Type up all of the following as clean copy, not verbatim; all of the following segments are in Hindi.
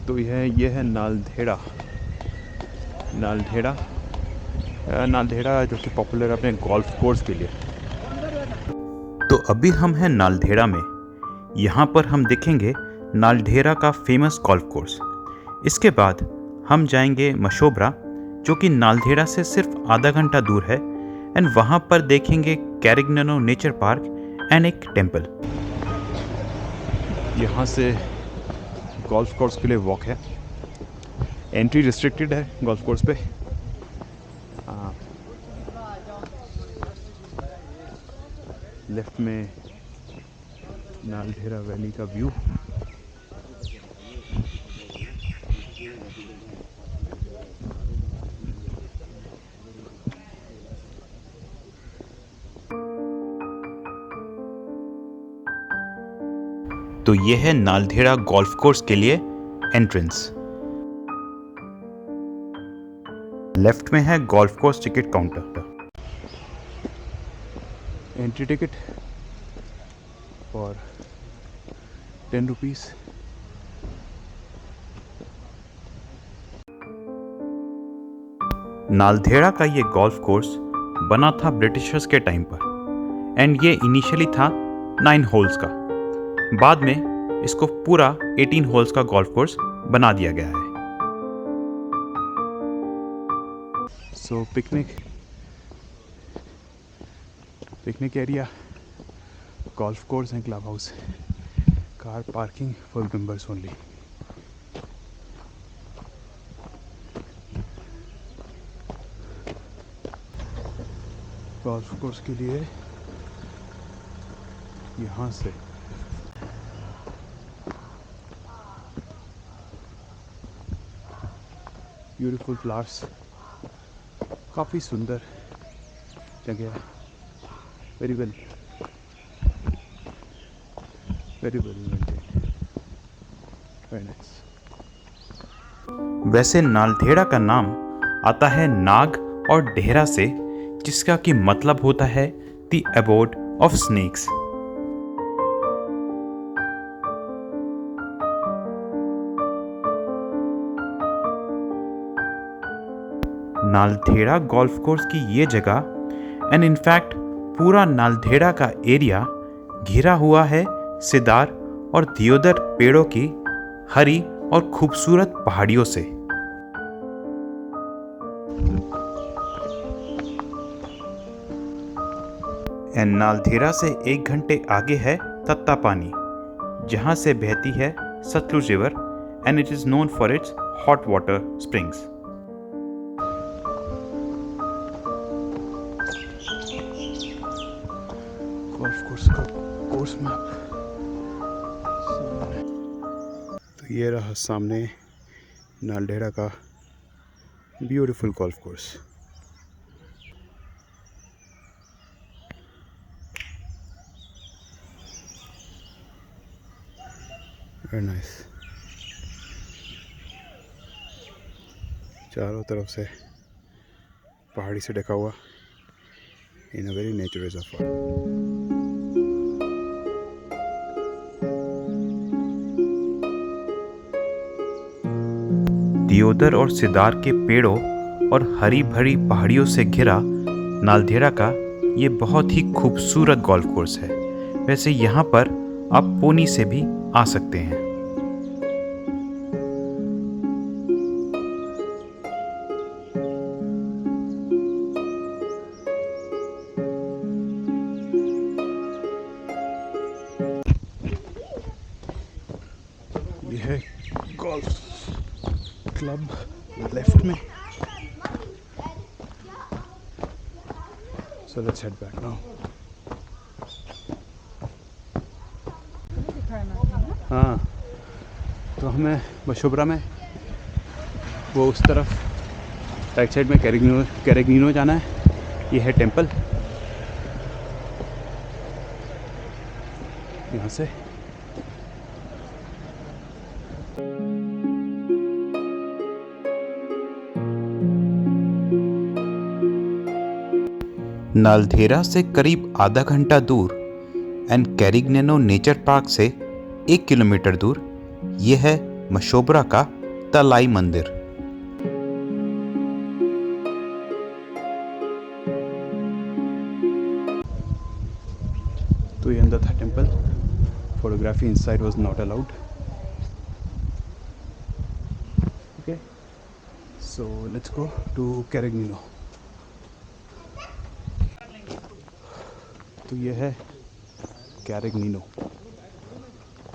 तो ये है नालधेड़ा। नालधेड़ा जो कि पॉपुलर है अपने गोल्फ कोर्स के लिए। तो अभी हम हैं नालधेड़ा में। यहाँ पर हम देखेंगे नालधेड़ा का फेमस गोल्फ कोर्स। इसके बाद हम जाएंगे मशोबरा, जो कि नालधेड़ा से सिर्फ आधा घंटा दूर है, एंड वहाँ पर देखेंगे कैरिग्ननो नेचर पार्क एंड एक टेम्पल। यहाँ से गोल्फ कोर्स के लिए वॉक है। एंट्री रिस्ट्रिक्टेड है गोल्फ कोर्स पे। लेफ्ट में नालधेड़ा वैली का व्यू। तो ये है नालधेड़ा गोल्फ कोर्स के लिए एंट्रेंस। लेफ्ट में है golf course ticket counter. Entry ticket for 10 rupees. Naldehra का ये गोल्फ कोर्स बना था ब्रिटिशर्स के टाइम पर, एंड ये इनिशियली था 9 होल्स का। बाद में इसको पूरा 18 होल्स का गोल्फ कोर्स बना दिया गया है। So picnic area, golf course and club house, car parking for members only. Golf course के लिए यहाँ से ब्यूटीफुल फ्लावर्स, काफ़ी सुंदर जगह है। Very well maintained, very nice. वैसे नालधेड़ा का नाम आता है नाग और डेहरा से, जिसका कि मतलब होता है the abode of snakes. Naldehra golf course की ये जगह एंड इनफैक्ट पूरा नालधेड़ा का एरिया घिरा हुआ है सिदार और दियोदर पेड़ों की हरी और खूबसूरत पहाड़ियों से। एंड नालधेड़ा से 1 घंटे आगे है तत्तापानी, जहाँ से बहती है Sutlej river, and it is known for its hot water springs. Golf course का कोर्स मैप। तो ये रहा सामने नालधेड़ा का beautiful golf course. Very nice. चारों तरफ से पहाड़ी से ढका हुआ in a very nature reserve. दियोदर और सिदार के पेड़ों और हरी भरी पहाड़ियों से घिरा नालधेड़ा का ये बहुत ही खूबसूरत गोल्फ कोर्स है। वैसे यहाँ पर आप पोनी से भी आ सकते हैं। ये है गोल्फ क्लब लेफ्ट में। So let's head back now. हाँ, तो हमें मशोबरा में वो उस तरफ राइट साइड में कैरिग्निनो जाना है। ये है टेम्पल। यहाँ से नालधेड़ा से करीब आधा घंटा दूर एंड कैरिग्निनो नेचर पार्क से 1 किलोमीटर दूर ये है मशोबरा का तलाई मंदिर। तो ये अंदर था temple. Photography inside was not allowed. Okay, so let's go to Carignano. तो ये है Carignano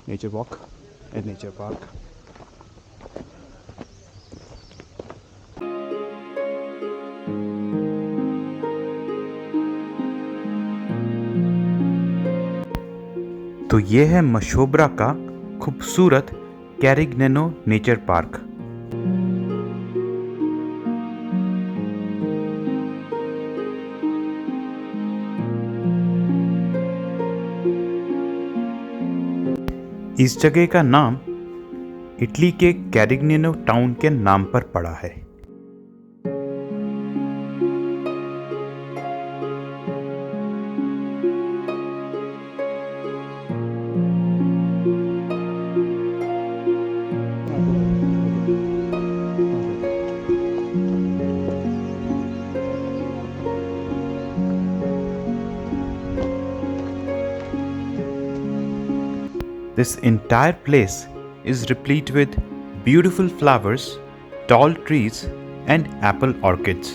nature walk and nature park. तो ये है मशोबरा का खूबसूरत कैरेगनिनो नेचर पार्क। इस जगह का नाम इटली के कैरेगनिनो टाउन के नाम पर पड़ा है। This entire place is replete with beautiful flowers, tall trees, and apple orchids.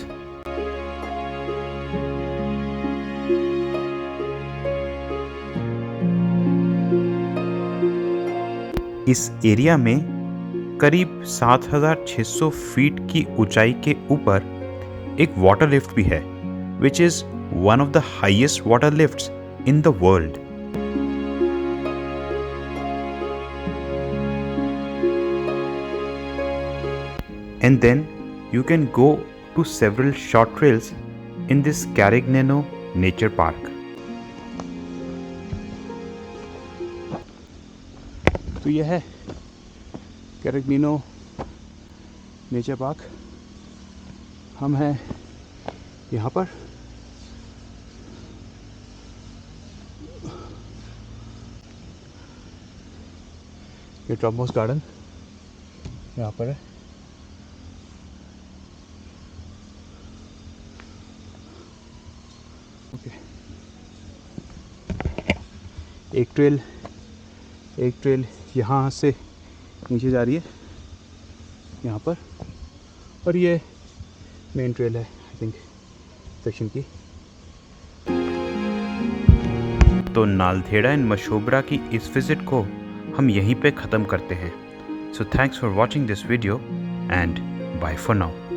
इस एरिया में करीब 7,600 फीट की ऊंचाई के ऊपर एक वाटर लिफ्ट भी है, which is one of the highest water lifts in the world. And then you can go to several short trails in this Carignan Nature Park. तो यह है कैरेगनिनो नेचर पार्क। हम हैं यहाँ पर। ये टॉपमोस्ट गार्डन यहाँ पर है। ओके, एक ट्रेल यहाँ से नीचे जा रही है यहाँ पर, और ये मेन ट्रेल है आई थिंक सेक्शन की। तो नालधेड़ा एंड मशोबरा की इस विजिट को हम यहीं पे ख़त्म करते हैं। So thanks for watching this video and bye for now.